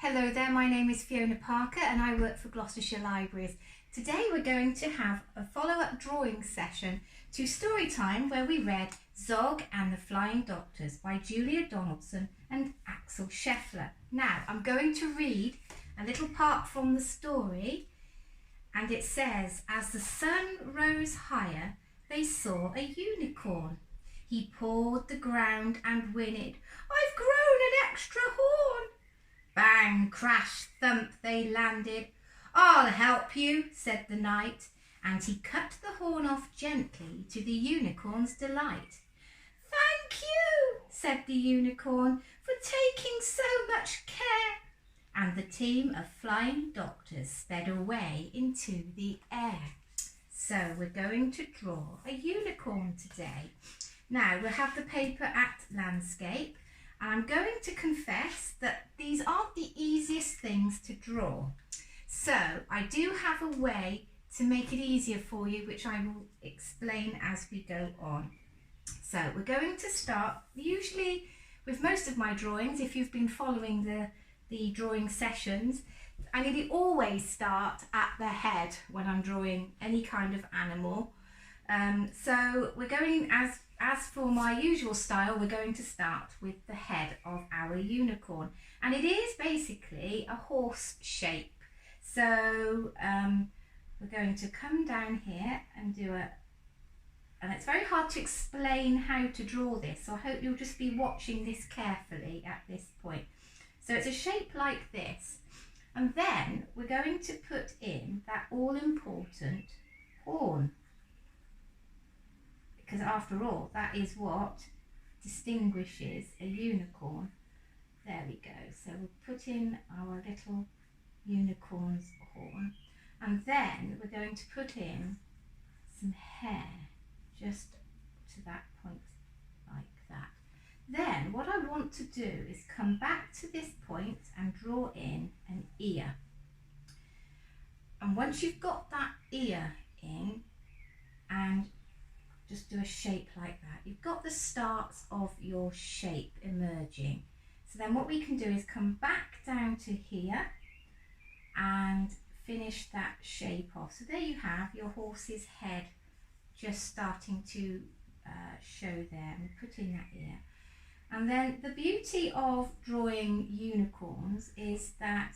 Hello there, my name is Fiona Parker and I work for Gloucestershire Libraries. Today we're going to have a follow-up drawing session to Storytime where we read Zog and the Flying Doctors by Julia Donaldson and Axel Scheffler. Now I'm going to read a little part from the story, and it says, as the sun rose higher, they saw a unicorn. He pawed the ground and whinnied, "I've grown an extra horn." Bang, crash, thump, they landed. "I'll help you," said the knight, and he cut the horn off gently to the unicorn's delight. "Thank you," said the unicorn, "for taking so much care." And the team of flying doctors sped away into the air. So we're going to draw a unicorn today. Now we'll have the paper at landscape. And I'm going to confess that these aren't the easiest things to draw. So I do have a way to make it easier for you, which I will explain as we go on. So we're going to start, usually with most of my drawings, if you've been following the drawing sessions, I nearly always start at the head when I'm drawing any kind of animal. So we're going, as for my usual style, we're going to start with the head of our unicorn, and it is basically a horse shape. So we're going to come down here and do and it's very hard to explain how to draw this, so I hope you'll just be watching this carefully at this point. So it's a shape like this, and then we're going to put in that all-important horn, because after all, that is what distinguishes a unicorn. There we go. So we'll put in our little unicorn's horn, and then we're going to put in some hair just to that point like that. Then what I want to do is come back to this point and draw in an ear. And once you've got that ear in, and just do a shape like that, you've got the starts of your shape emerging. So then what we can do is come back down to here and finish that shape off. So there you have your horse's head just starting to show there, and put in that ear. And then the beauty of drawing unicorns is that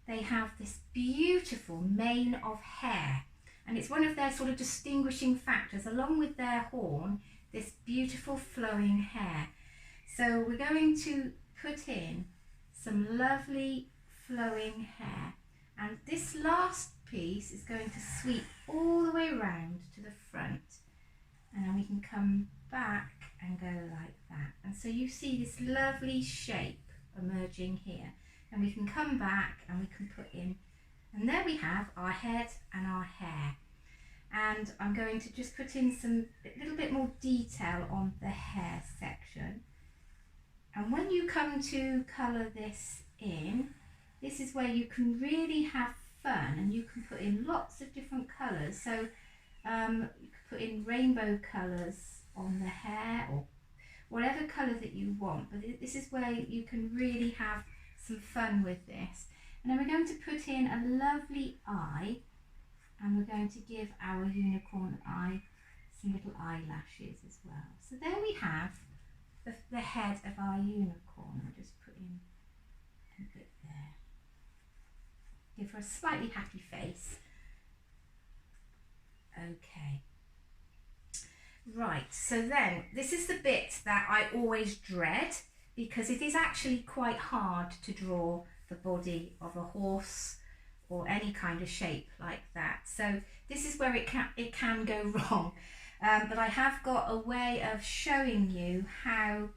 they have this beautiful mane of hair. And it's one of their sort of distinguishing factors, along with their horn, this beautiful flowing hair. So we're going to put in some lovely flowing hair. And this last piece is going to sweep all the way around to the front. And then we can come back and go like that. And so you see this lovely shape emerging here. And we can come back and we can put in, and there we have our head and our hair. And I'm going to just put in a little bit more detail on the hair section. And when you come to colour this in, this is where you can really have fun, and you can put in lots of different colours. So you can put in rainbow colours on the hair, or whatever colour that you want. But this is where you can really have some fun with this. And then we're going to put in a lovely eye, and we're going to give our unicorn eye some little eyelashes as well. So there we have the head of our unicorn. I'll just put in a bit there. Give her a slightly happy face. Okay. Right, so then this is the bit that I always dread, because it is actually quite hard to draw the body of a horse or any kind of shape like that. So this is where it can go wrong. But I have got a way of showing you how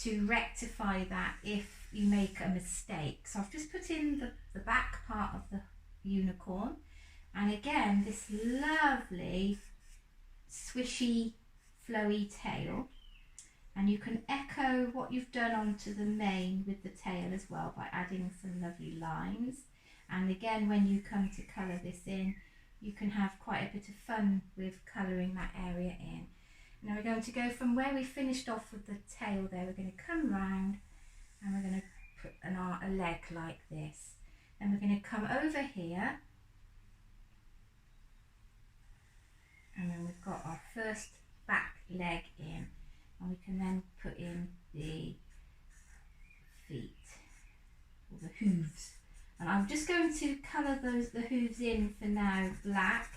to rectify that if you make a mistake. So I've just put in the back part of the unicorn, and again this lovely swishy flowy tail. And you can echo what you've done onto the mane with the tail as well by adding some lovely lines. And again, when you come to colour this in, you can have quite a bit of fun with colouring that area in. Now we're going to go from where we finished off with the tail there, we're going to come round and we're going to put a leg like this. Then we're going to come over here, and then we've got our first back leg in, and we can then put in the feet, or the hooves. And I'm just going to colour the hooves in for now black.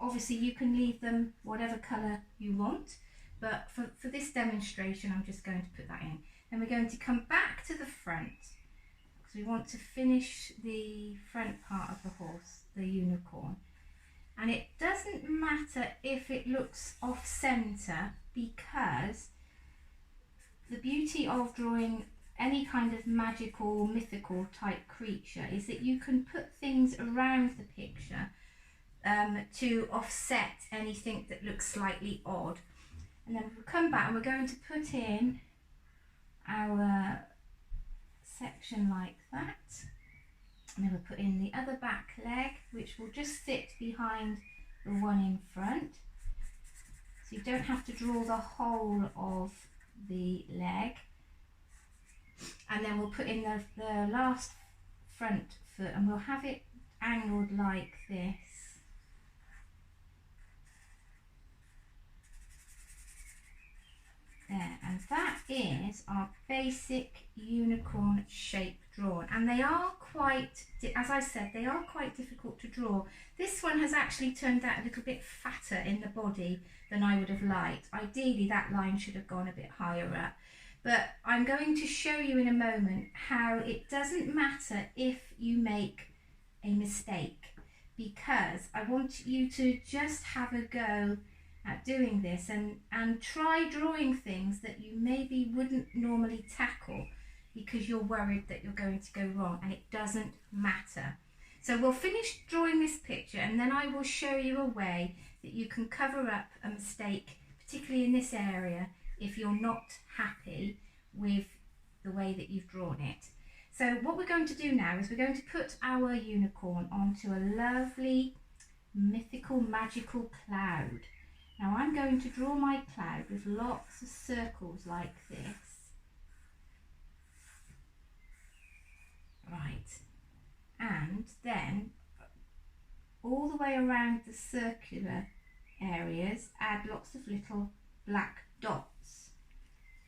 Obviously you can leave them whatever colour you want, but for this demonstration I'm just going to put that in. Then we're going to come back to the front, because we want to finish the front part of the horse, the unicorn. And it doesn't matter if it looks off centre, because the beauty of drawing any kind of magical, mythical type creature is that you can put things around the picture to offset anything that looks slightly odd. And then we'll come back and we're going to put in our section like that. And then we'll put in the other back leg, which will just sit behind the one in front. So you don't have to draw the whole of the leg. And then we'll put in the last front foot, and we'll have it angled like this. There, and that is our basic unicorn shape drawn, and they are quite, as I said, they are quite difficult to draw. This one has actually turned out a little bit fatter in the body than I would have liked. Ideally that line should have gone a bit higher up, but I'm going to show you in a moment how it doesn't matter if you make a mistake, because I want you to just have a go at doing this and try drawing things that you maybe wouldn't normally tackle because you're worried that you're going to go wrong, and it doesn't matter. So we'll finish drawing this picture, and then I will show you a way that you can cover up a mistake, particularly in this area, if you're not happy with the way that you've drawn it. So what we're going to do now is we're going to put our unicorn onto a lovely mythical magical cloud. Now I'm going to draw my cloud with lots of circles like this. Right, and then all the way around the circular areas add lots of little black dots.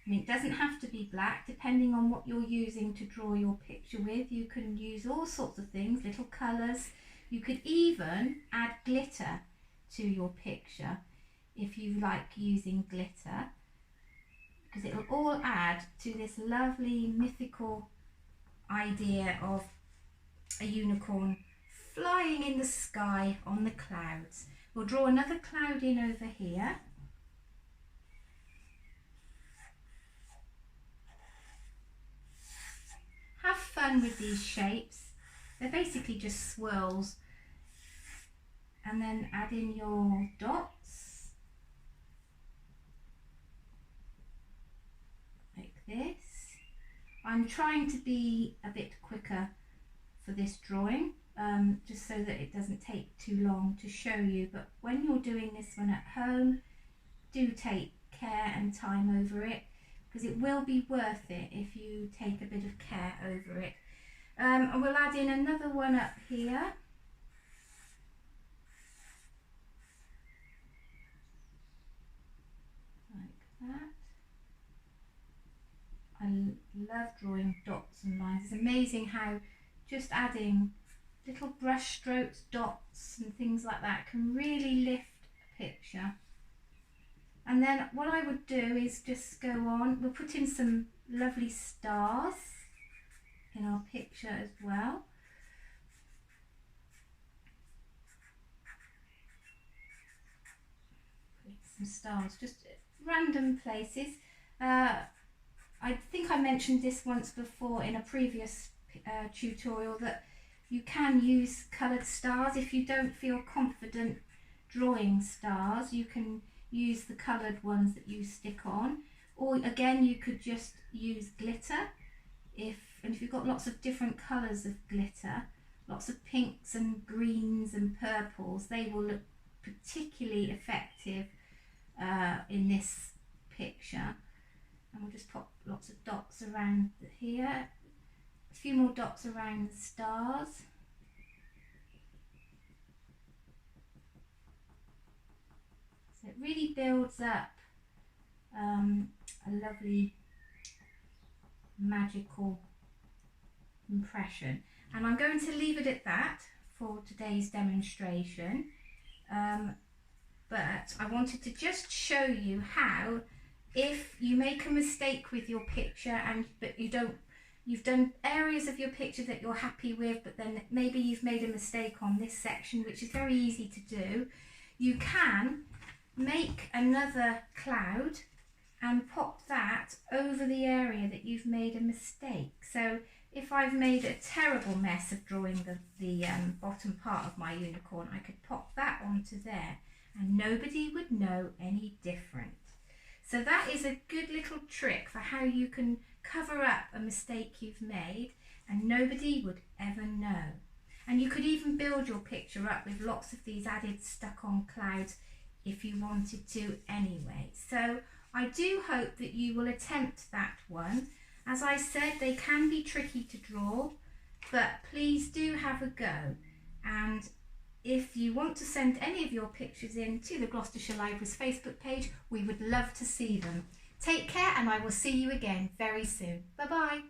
I mean, it doesn't have to be black, depending on what you're using to draw your picture with. You can use all sorts of things, little colours. You could even add glitter to your picture if you like using glitter, because it will all add to this lovely mythical idea of a unicorn flying in the sky on the clouds. We'll draw another cloud in over here. Have fun with these shapes. They're basically just swirls. And then add in your dots like this. I'm trying to be a bit quicker for this drawing, just so that it doesn't take too long to show you, but when you're doing this one at home, do take care and time over it, because it will be worth it if you take a bit of care over it. And we'll add in another one up here. Like that. I love drawing dots and lines. It's amazing how just adding little brush strokes, dots and things like that can really lift a picture. And then what I would do is just go on, we'll put in some lovely stars in our picture as well. Put some stars, just random places. I think I mentioned this once before in a previous tutorial, that you can use coloured stars. If you don't feel confident drawing stars, you can use the coloured ones that you stick on, or again you could just use glitter. And if you've got lots of different colours of glitter, lots of pinks and greens and purples, they will look particularly effective in this picture. and we'll just pop lots of dots around here, a few more dots around the stars. So it really builds up a lovely magical impression, and I'm going to leave it at that for today's demonstration, but I wanted to just show you how, if you make a mistake with your picture but you've done areas of your picture that you're happy with, but then maybe you've made a mistake on this section, which is very easy to do, you can make another cloud and pop that over the area that you've made a mistake. So if I've made a terrible mess of drawing the bottom part of my unicorn, I could pop that onto there and nobody would know any different. So that is a good little trick for how you can cover up a mistake you've made and nobody would ever know. And you could even build your picture up with lots of these added stuck on clouds if you wanted to anyway. So I do hope that you will attempt that one. As I said, they can be tricky to draw, but please do have a go. And if you want to send any of your pictures in to the Gloucestershire Library's Facebook page, we would love to see them. Take care, and I will see you again very soon. Bye-bye.